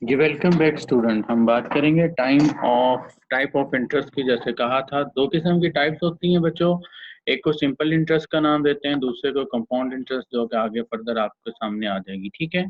जी welcome back student. हम बात करेंगे टाइप ऑफ इंटरेस्ट की। जैसे कहा था, दो किस्म की टाइप्स होती हैं बच्चों। एक को सिंपल इंटरेस्ट का नाम देते हैं, दूसरे को कंपाउंड इंटरेस्ट, जो कि आगे फर्दर आपके सामने आ जाएगी। ठीक है,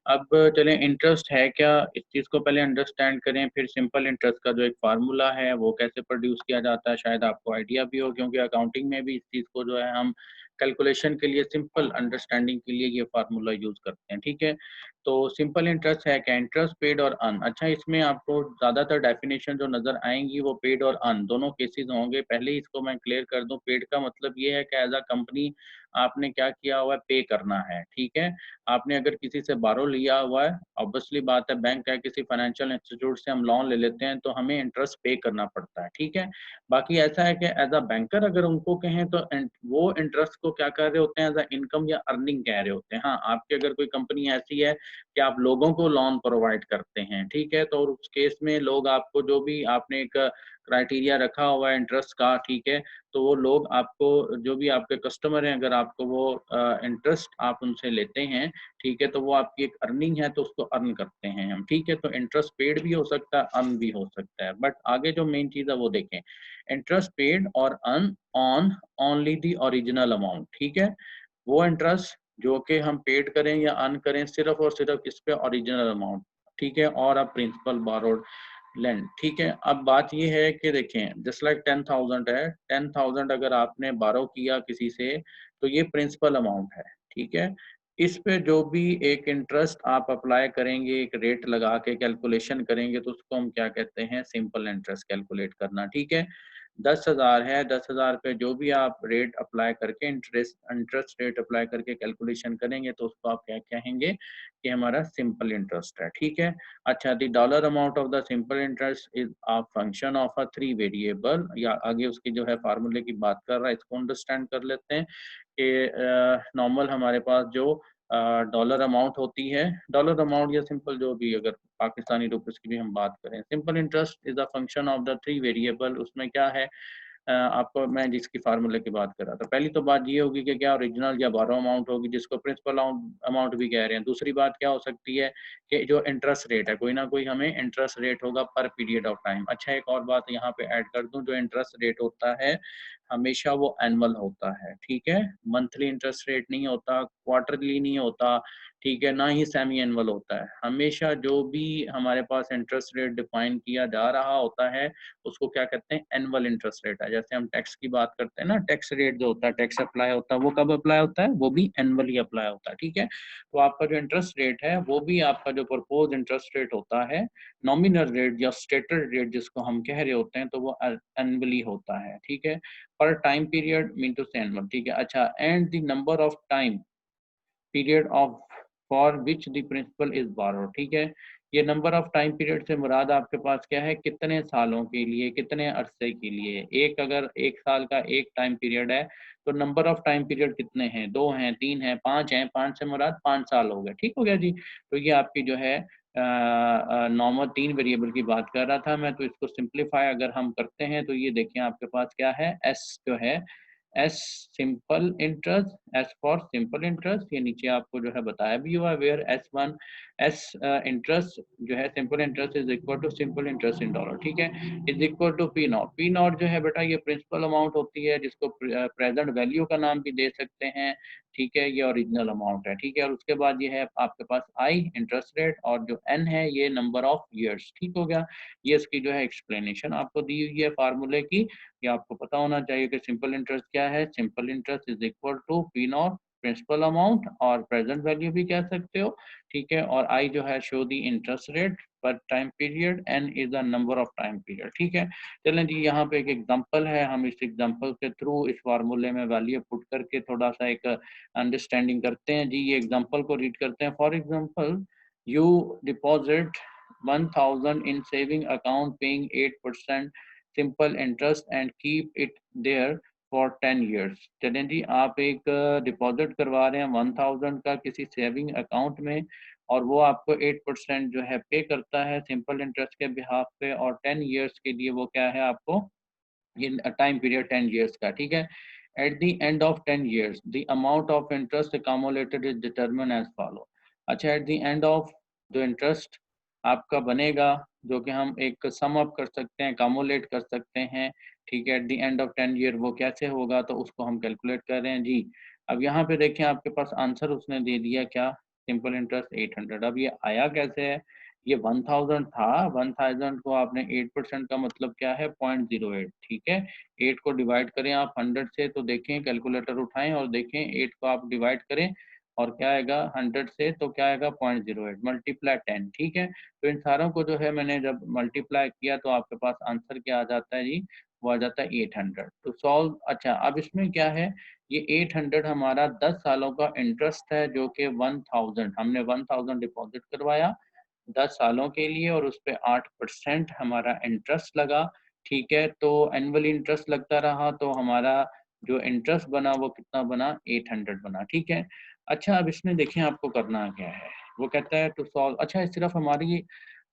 अब चलें इंटरेस्ट है क्या, इस चीज़ को पहले अंडरस्टैंड करें। फिर सिंपल इंटरेस्ट का जो एक फार्मूला है वो कैसे प्रोड्यूस किया जाता है, शायद आपको आइडिया भी हो, क्योंकि अकाउंटिंग में भी इस चीज़ को जो है हम कैलकुलेशन के लिए, सिंपल अंडरस्टैंडिंग के लिए ये फार्मूला यूज़ करते हैं। ठीक है, तो सिंपल इंटरेस्ट है क्या, इंटरेस्ट पेड और अर्न। अच्छा, इसमें आपको ज़्यादातर डेफिनेशन जो नज़र आएंगी वो पेड और अर्न दोनों केसेस होंगे। पहले ही इसको मैं क्लियर कर दूं, पेड का मतलब ये है कि एज अ कंपनी आपने क्या किया हुआ है, पे करना है। ठीक है, आपने अगर किसी से बारो लिया हुआ है, ऑब्वियसली बात है, बैंक है, किसी फाइनेंशियल इंस्टीट्यूट से हम लोन ले लेते हैं तो हमें इंटरेस्ट पे करना पड़ता है। ठीक है, बाकी ऐसा है कि एज अ बैंकर अगर उनको कहें तो वो इंटरेस्ट को क्या कर रहे होते हैं, एज अ इनकम या अर्निंग कह रहे होते हैं। हाँ, आपकी अगर कोई कंपनी ऐसी है कि आप लोगों को लोन प्रोवाइड करते हैं, ठीक है, तो उस केस में लोग आपको, जो भी आपने एक क्राइटेरिया रखा हुआ है इंटरेस्ट का, ठीक है, तो वो लोग आपको, जो भी आपके कस्टमर हैं, अगर आपको वो इंटरेस्ट आप उनसे लेते हैं, ठीक है, तो वो आपकी एक अर्निंग है, तो उसको अर्न करते हैं हम। ठीक है, तो इंटरेस्ट पेड भी हो सकता है, अर्न भी हो सकता है, बट आगे जो मेन चीज़ है वो देखें, इंटरेस्ट पेड और earn on only the original amount. ठीक है, वो इंटरेस्ट जो कि हम पेड करें या अर्न करें सिर्फ और सिर्फ इस पे ओरिजिनल अमाउंट। ठीक है, और अब प्रिंसिपल बारोड लैंड। ठीक है, अब बात ये है कि देखें, जस्ट लाइक 10,000 है, 10,000 अगर आपने बारो किया किसी से तो ये प्रिंसिपल अमाउंट है। ठीक है, इस पे जो भी एक इंटरेस्ट आप अप्लाई करेंगे, एक रेट लगा के कैलकुलेशन करेंगे, तो उसको हम क्या कहते हैं, सिंपल इंटरेस्ट कैलकुलेट करना। ठीक है, 10,000 है, 10,000 पे जो भी आप रेट अप्लाई करके, इंटरेस्ट रेट अप्लाई करके कैलकुलेशन करेंगे, तो उसको आप क्या कहेंगे कि हमारा सिंपल इंटरेस्ट है। ठीक है, अच्छा, the dollar amount of the simple interest is a function of a three variable, या आगे उसकी जो है फार्मूले की बात कर रहा है, इसको अंडरस्टैंड कर लेते हैं कि नॉर्मल हमारे पास जो डॉलर अमाउंट होती है, डॉलर अमाउंट या सिंपल जो भी, अगर पाकिस्तानी रुपीस की भी हम बात करें, simple interest is a function of the three variable. उसमें क्या है, आपको मैं जिसकी फार्मूले की बात कर रहा था, पहली तो बात ये होगी कि क्या ओरिजिनल या बारो अमाउंट होगी, जिसको प्रिंसिपल अमाउंट भी कह रहे हैं। दूसरी बात क्या हो सकती है कि जो इंटरेस्ट रेट है, कोई ना कोई हमें इंटरेस्ट रेट होगा पर पीरियड ऑफ टाइम। अच्छा, एक और बात यहाँ पे ऐड कर दूं, जो इंटरेस्ट रेट होता है हमेशा वो एनुअल होता है। ठीक है, मंथली इंटरेस्ट रेट नहीं होता, क्वार्टरली नहीं होता, ठीक है, ना ही सेमी एनुअल होता है। हमेशा जो भी हमारे पास इंटरेस्ट रेट डिफाइन किया जा रहा होता है उसको क्या कहते हैं, एनुअल इंटरेस्ट रेट है। जैसे हम टैक्स की बात करते हैं ना, टैक्स रेट जो होता है, टैक्स अप्लाई होता है, वो कब अप्लाई होता है, वो भी एनुअली अप्लाई होता है। ठीक है, तो आपका जो इंटरेस्ट रेट है वो भी आपका जो प्रपोज इंटरेस्ट रेट होता है, नॉमिनल रेट या स्टेटड रेट जिसको हम कह रहे होते हैं, तो वो एनुअली होता है। ठीक है, पर टाइम पीरियड मीन टू से एनुअल। ठीक है, अच्छा, and the number of time period of for which the principal is borrow. ठीक है, ये नंबर ऑफ टाइम पीरियड से मुराद आपके पास क्या है, कितने सालों के लिए, कितने अरसे के लिए। एक, अगर एक साल का एक टाइम पीरियड है तो नंबर ऑफ टाइम पीरियड कितने हैं, दो हैं, तीन हैं, पांच हैं, पांच से मुराद 5 साल हो गए। ठीक हो गया जी, तो ये आपकी जो है नॉर्मल तीन वेरिएबल की बात कर रहा था मैं, तो इसको सिंप्लीफाई अगर हम करते हैं तो ये देखें आपके पास क्या है, एस जो है, S simple interest, S for simple interest, ये नीचे आपको जो है बताया भी हुआ, वेयर एस1, एस इंटरेस्ट जो है, simple interest is equal to simple interest in dollar. ठीक है, is equal to P nought. P nought जो है बेटा ये प्रिंसिपल अमाउंट होती है, जिसको प्रेजेंट वैल्यू का नाम भी दे सकते हैं। ठीक है, ये ओरिजिनल अमाउंट है। ठीक है, और उसके बाद ये है आपके पास आई इंटरेस्ट रेट, और जो एन है ये नंबर ऑफ ईयर्स। ठीक हो गया, ये इसकी जो है एक्सप्लेनेशन आपको दी हुई है फार्मूले की। ये आपको पता होना चाहिए कि सिंपल इंटरेस्ट क्या है, simple interest is equal to P nought principal amount, और प्रेजेंट वैल्यू भी कह सकते हो। ठीक है, और आई जो है show the interest rate per time period, N is the number of time period. ठीक है, चलें जी, यहाँ पे एक एग्जांपल है, हम इस एग्जांपल के थ्रू इस फार्मूले में वैल्यू पुट करके थोड़ा सा एक अंडरस्टैंडिंग करते हैं जी। ये एग्जांपल को रीड करते हैं। For example, you deposit 1,000 in saving account paying 8% simple interest and keep it there for 10 years। चलें जी, आप एक डिपॉजिट करवा रहे हैं 1,000 का किसी सेविंग अकाउंट में, और वो आपको 8% जो है पे करता है सिंपल इंटरेस्ट के बिहाफ पे, और 10 years के लिए वो क्या है आपको, ये टाइम पीरियड 10 years का। ठीक है, at the end of 10 years the amount of interest accumulated is determine as follow. अच्छा, एट द एंड ऑफ जो इंटरेस्ट आपका बनेगा, जो कि हम एक सम अप कर सकते हैं, कम्युलेट कर सकते हैं, ठीक है। At the end of 10 year वो कैसे होगा, तो उसको हम कैलकुलेट कर रहे हैं जी। अब यहाँ पे देखें आपके पास आंसर उसने दे दिया क्या, सिंपल इंटरेस्ट 800। अब ये आया कैसे है, ये 1000 था, 1000 को आपने 8% का मतलब क्या है 0.08, ठीक है। 8 को डिवाइड करें आप 100 से, तो देखें कैलकुलेटर उठाएं और देखें 8 को आप डिवाइड करें और क्या आएगा 100 से, तो क्या आएगा 0.08 मल्टीप्लाई 10, ठीक है। तो इन सारों को जो है मैंने जब मल्टीप्लाई किया तो आपके पास आंसर क्या आ जाता है जी, वो आ जाता है 800 तो सॉल्व। अच्छा अब इसमें क्या है, ये 800 हमारा 10 सालों का इंटरेस्ट है, जो कि 1000 हमने 1000 डिपॉजिट करवाया 10 सालों के लिए और उस पे 8% हमारा इंटरेस्ट लगा, ठीक है। तो एनुअली इंटरेस्ट लगता रहा, तो हमारा जो इंटरेस्ट बना वो कितना बना 800 बना, ठीक है। अच्छा अब इसमें देखें आपको करना क्या है, वो कहता है टू सॉल्व। अच्छा सिर्फ हमारी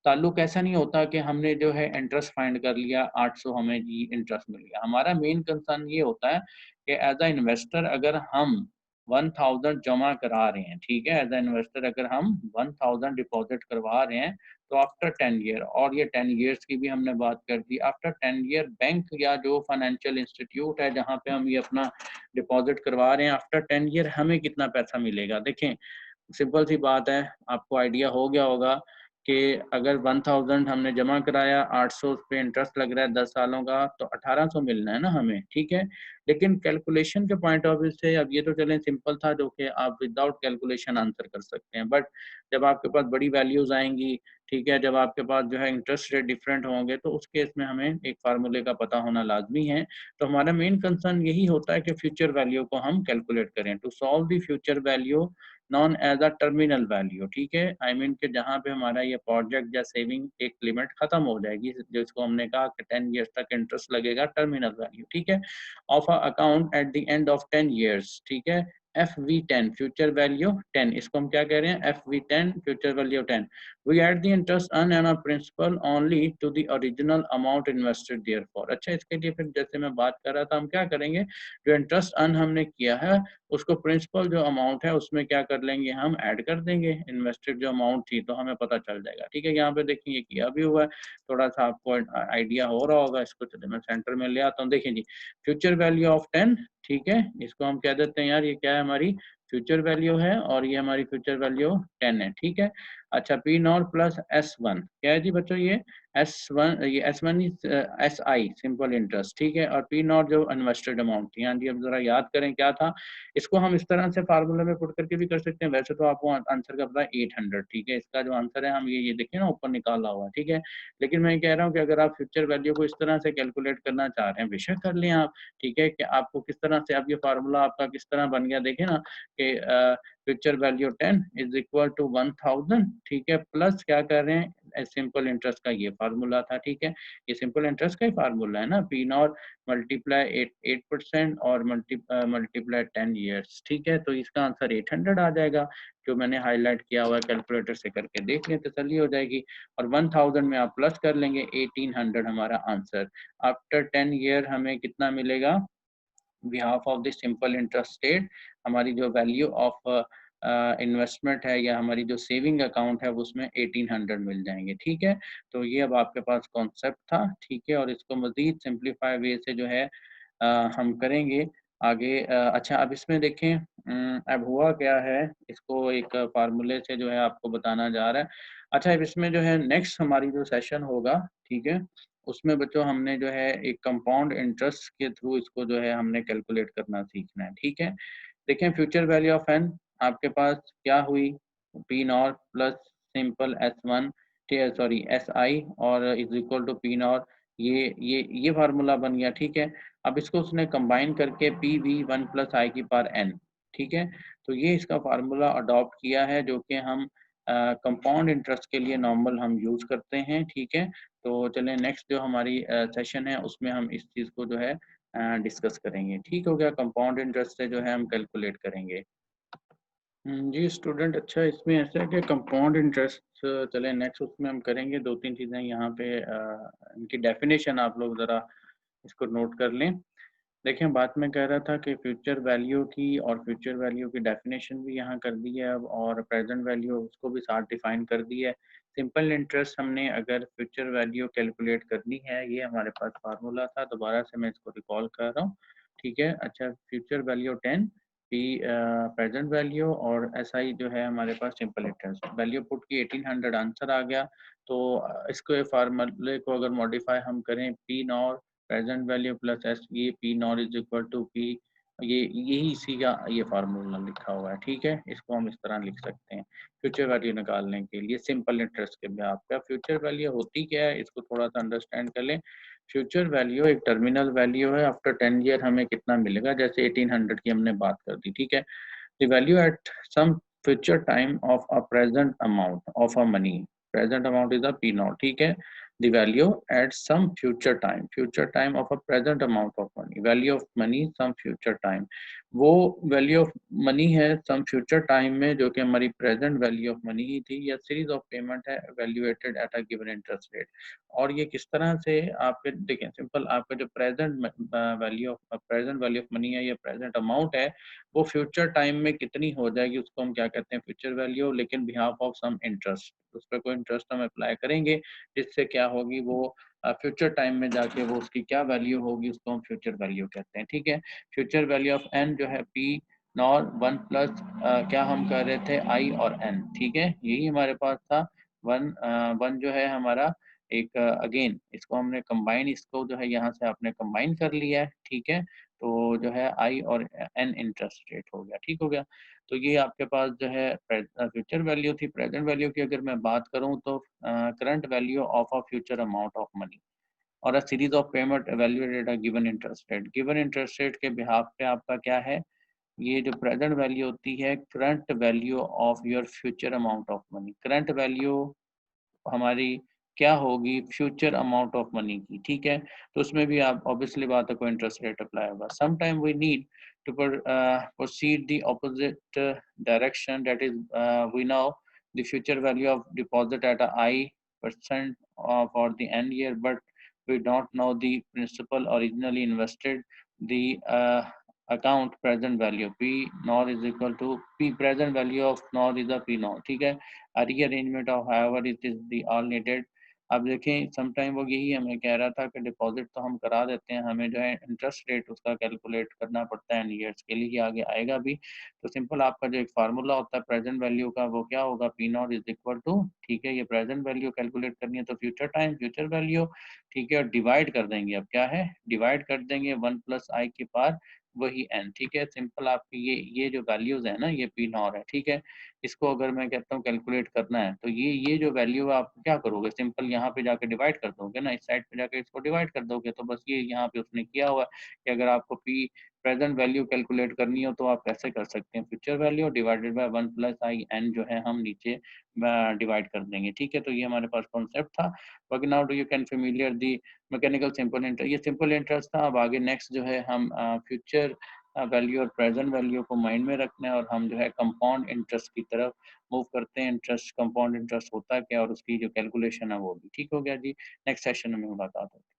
ताल्लुक ऐसा नहीं होता कि हमने जो है इंटरेस्ट फाइंड कर लिया 800 हमें जी इंटरेस्ट मिल गया। हमारा मेन कंसर्न ये होता है कि एज अ इन्वेस्टर अगर हम 1000 जमा करा रहे हैं, ठीक है, एज अ इन्वेस्टर अगर हम 1000 डिपॉजिट करवा रहे हैं, तो आफ्टर 10 ईयर, और ये 10 ईयर्स की भी हमने बात कर दी, आफ्टर 10 ईयर बैंक या जो फाइनेंशियल इंस्टीट्यूट है जहाँ पे हम ये अपना डिपॉजिट करवा रहे हैं, आफ्टर 10 ईयर हमें कितना पैसा मिलेगा। देखें सिंपल सी बात है, आपको आइडिया हो गया होगा कि अगर 1000 हमने जमा कराया, 800 उस पे इंटरेस्ट लग रहा है 10 सालों का, तो 1800 मिलना है ना हमें, ठीक है। लेकिन कैलकुलेशन के पॉइंट ऑफ व्यू से, अब ये तो चलें सिंपल था जो कि आप विदाउट कैलकुलेशन आंसर कर सकते हैं, बट जब आपके पास बड़ी वैल्यूज आएंगी, ठीक है, जब आपके पास जो है इंटरेस्ट रेट डिफरेंट होंगे, तो उस केस में हमें एक फार्मूले का पता होना लाजमी है। तो हमारा मेन कंसर्न यही होता है कि फ्यूचर वैल्यू को हम कैलकुलेट करें, to solve the future value known as a terminal value, ठीक है। आई मीन कि जहाँ पे हमारा ये प्रोजेक्ट या सेविंग एक लिमिट खत्म हो जाएगी, जिसको हमने कहा कि 10 ईयर्स तक इंटरेस्ट लगेगा, टर्मिनल वैल्यू, ठीक है, of a account eight the end of 10 years, ठीक है। FV10 फ्यूचर वैल्यू 10, इसको हम क्या कह रहे हैं FV10 future value 10। We add the interest earn on a principal only to the original amount invested therefore. अच्छा इसके लिए फिर जैसे मैं बात कर रहा था, हम क्या करेंगे, जो इंटरेस्ट अर्न हमने किया है उसको प्रिंसिपल जो अमाउंट है उसमें क्या कर लेंगे, हम ऐड कर देंगे इन्वेस्टेड जो अमाउंट थी, तो हमें पता चल जाएगा, ठीक है। यहाँ पे देखिए ये किया भी हुआ है, थोड़ा सा आपको आइडिया हो रहा होगा। इसको चलिए मैं सेंटर में ले आता हूँ। देखिए जी फ्यूचर वैल्यू ऑफ 10, ठीक है, इसको हम कह देते हैं यार ये क्या है, हमारी फ्यूचर वैल्यू है और ये हमारी फ्यूचर वैल्यू 10 है, ठीक है। अच्छा P0 प्लस S1 क्या है जी बच्चों, ये S1, ये S1 SI सिंपल इंटरेस्ट, ठीक है, और P0 जो इन्वेस्टेड अमाउंट थी। हाँ जी अब जरा याद करें क्या था, इसको हम इस तरह से फार्मूले में पुट करके भी कर सकते हैं, वैसे तो आपको आंसर का पता है 800, ठीक है। इसका जो आंसर है हम ये देखिए ना ऊपर निकाला हुआ है, ठीक है। लेकिन मैं कह रहा हूँ कि अगर आप फ्यूचर वैल्यू को इस तरह से कैलकुलेट करना चाह रहे हैं, बेशक कर लें आप, ठीक है, कि आपको किस तरह से, अब ये फार्मूला आपका किस तरह बन गया देखें ना कि future value 10 is equal to 1000, ठीक है, प्लस क्या कर रहे हैं सिंपल इंटरेस्ट का ये फार्मूला था, ठीक है। ये सिंपल इंटरेस्ट का ही फार्मूला है ना, P0 मल्टीप्लाई 8% और मल्टीप्लाई 10 ईयर्स, ठीक है। तो इसका आंसर 800 आ जाएगा, जो मैंने हाईलाइट किया हुआ है, कैलकुलेटर से करके देख लें तसल्ली हो जाएगी। और 1000 में आप प्लस कर लेंगे 1800 हमारा आंसर। आफ्टर 10 ईयर हमें कितना मिलेगा, behalf of the simple interest rate, हमारी जो वैल्यू ऑफ इन्वेस्टमेंट है या हमारी जो सेविंग अकाउंट है उसमें 1800 मिल जाएंगे, ठीक है। तो ये अब आपके पास कॉन्सेप्ट था, ठीक है, और इसको मजीद सिंप्लीफाई वे से जो है हम करेंगे आगे। अच्छा अब इसमें देखें अब हुआ क्या है, इसको एक फार्मूले से जो है आपको बताना जा रहा है। अच्छा अब इसमें जो है नेक्स्ट हमारी जो सेशन होगा, ठीक है, उसमें बच्चों हमने जो है एक कंपाउंड इंटरेस्ट के थ्रू इसको जो है हमने कैलकुलेट करना सीखना है, ठीक है। देखें फ्यूचर वैल्यू ऑफ एन आपके पास क्या हुई, P0 plus simple S1, sorry SI और इज इक्वल टू P0, ये फार्मूला बन गया, ठीक है। अब इसको उसने कंबाइन करके PV1 प्लस आई की पावर n, ठीक है। तो ये इसका फार्मूला अडॉप्ट किया है, जो कि हम कंपाउंड इंटरेस्ट के लिए नॉर्मल हम यूज करते हैं, ठीक है। तो चलें नेक्स्ट जो हमारी सेशन है उसमें हम इस चीज़ को जो है डिस्कस करेंगे, ठीक हो गया। कंपाउंड इंटरेस्ट से जो है हम कैलकुलेट करेंगे। जी स्टूडेंट, अच्छा इसमें ऐसा है कि कंपाउंड इंटरेस्ट चले नेक्स्ट उसमें हम करेंगे, दो तीन चीज़ें यहाँ पे इनकी डेफिनेशन आप लोग ज़रा इसको नोट कर लें। देखिए बात मैं कह रहा था कि फ्यूचर वैल्यू की और फ्यूचर वैल्यू की डेफिनेशन भी यहाँ कर दी है अब, और प्रेजेंट वैल्यू उसको भी साथ डिफाइन कर दी है। सिंपल इंटरेस्ट हमने अगर फ्यूचर वैल्यू कैलकुलेट करनी है, ये हमारे पास फार्मूला था, दोबारा से मैं इसको रिकॉल कर रहा हूँ, ठीक है। अच्छा, future value 10 P present value और एसआई जो है हमारे पास सिंपल इंटरेस्ट, वैल्यू पुट की 1800 आंसर आ गया। तो इसको फार्मूले को अगर मॉडिफाई हम करें, P nought present value plus S, ये P nought is equal to P, यही इसी का ये फार्मूला लिखा हुआ है, ठीक है। इसको हम इस तरह लिख सकते हैं फ्यूचर वैल्यू निकालने के लिए सिंपल इंटरेस्ट के बिहाफ पे। फ्यूचर वैल्यू होती क्या है, इसको थोड़ा सा अंडरस्टैंड कर लें। फ्यूचर वैल्यू एक टर्मिनल वैल्यू है, आफ्टर 10 ईयर हमें कितना मिलेगा, जैसे 1800 की हमने बात कर दी, ठीक है। The value at some future time of a present amount of a money, present amount is a P nought, ठीक है। The value at some future time of a present amount of money, value of money some future time, वो value of money है सम future time में जो कि हमारी present value of money ही थी, या सीरीज ऑफ पेमेंट है valuated at a given interest rate. और ये किस तरह से आपके देखें, सिंपल आपका जो प्रेजेंट वैल्यू ऑफ मनी है या प्रेजेंट अमाउंट है, वो फ्यूचर टाइम में कितनी हो जाएगी उसको हम क्या कहते हैं फ्यूचर वैल्यू, लेकिन बिहाफ ऑफ सम इंटरेस्ट, उस पर कोई इंटरेस्ट हम अप्लाई करेंगे, जिससे क्या होगी वो फ्यूचर टाइम में जाके वो उसकी क्या वैल्यू होगी, उसको हम फ्यूचर वैल्यू कहते हैं, ठीक है। फ्यूचर वैल्यू ऑफ एन जो है पी नॉर 1 प्लस क्या हम कर रहे थे आई और एन, ठीक है, यही हमारे पास था। वन जो है हमारा एक अगेन इसको हमने कंबाइन, इसको जो है यहाँ से आपने कंबाइन कर लिया है, ठीक है। तो जो है आई और एन इंटरेस्ट रेट हो गया, ठीक हो गया। तो ये आपके पास जो है फ्यूचर वैल्यू थी। प्रेजेंट वैल्यू की अगर मैं बात करूं तो current value of a future amount of money और a series of payment evaluated a given interest rate, given interest rate के बिहाफ पे आपका क्या है, ये जो प्रेजेंट वैल्यू होती है current value of your future amount of money, current value हमारी क्या होगी फ्यूचर अमाउंट ऑफ मनी की, ठीक है। तो उसमें भी आप ऑब्वियसली बात है कोई इंटरेस्ट रेट अप्लाई होगा। Some time we need to proceed the opposite direction, that is we know the future value of deposit at a I% for the end year, but we don't know the principal originally invested, the account present value p nor is equal to p present value of nor is a p nor, ठीक है। rearrangement of however it is the all needed। अब देखें sometime वो यही हमें कह रहा था कि डिपॉजिट तो हम करा देते हैं, हमें जो है इंटरेस्ट रेट उसका कैलकुलेट करना पड़ता है ईयर्स के लिए, ये आगे आएगा भी। तो सिंपल आपका जो एक फार्मूला होता है प्रेजेंट वैल्यू का, वो क्या होगा P nought is equal to, ठीक है, ये प्रेजेंट वैल्यू कैलकुलेट करनी है तो फ्यूचर टाइम फ्यूचर वैल्यू, ठीक है, और डिवाइड कर देंगे, अब क्या है डिवाइड कर देंगे 1 प्लस आई के पार वही एन, ठीक है। सिंपल आपकी ये जो वैल्यूज है ना ये पी नॉर है, ठीक है। इसको अगर मैं कहता हूँ कैलकुलेट करना है तो ये जो वैल्यू आप क्या करोगे, सिंपल यहाँ पे जाके डिवाइड कर दोगे ना, इस साइड पे जाके इसको डिवाइड कर दोगे, तो बस ये यहाँ पे उसने किया हुआ है कि अगर आपको पी प्रेजेंट वैल्यू कैलकुलेट करनी हो तो आप कैसे कर सकते हैं, future value divided by 1 plus I N जो है हम नीचे डिवाइड कर देंगे, ठीक है। तो ये हमारे पास कॉन्सेप्ट था। बाकी now do you can familiar the mechanical simple interest, ये सिंपल इंटरेस्ट था। अब आगे नेक्स्ट जो है हम फ्यूचर वैल्यू और प्रेजेंट वैल्यू को माइंड में रखना है और हम जो है कंपाउंड इंटरेस्ट की तरफ मूव करते हैं। इंटरेस्ट कंपाउंड इंटरेस्ट होता है क्या और उसकी जो कैलकुलेशन है वो भी, ठीक हो गया जी। नेक्स्ट सेशन में मुलाकात होगी।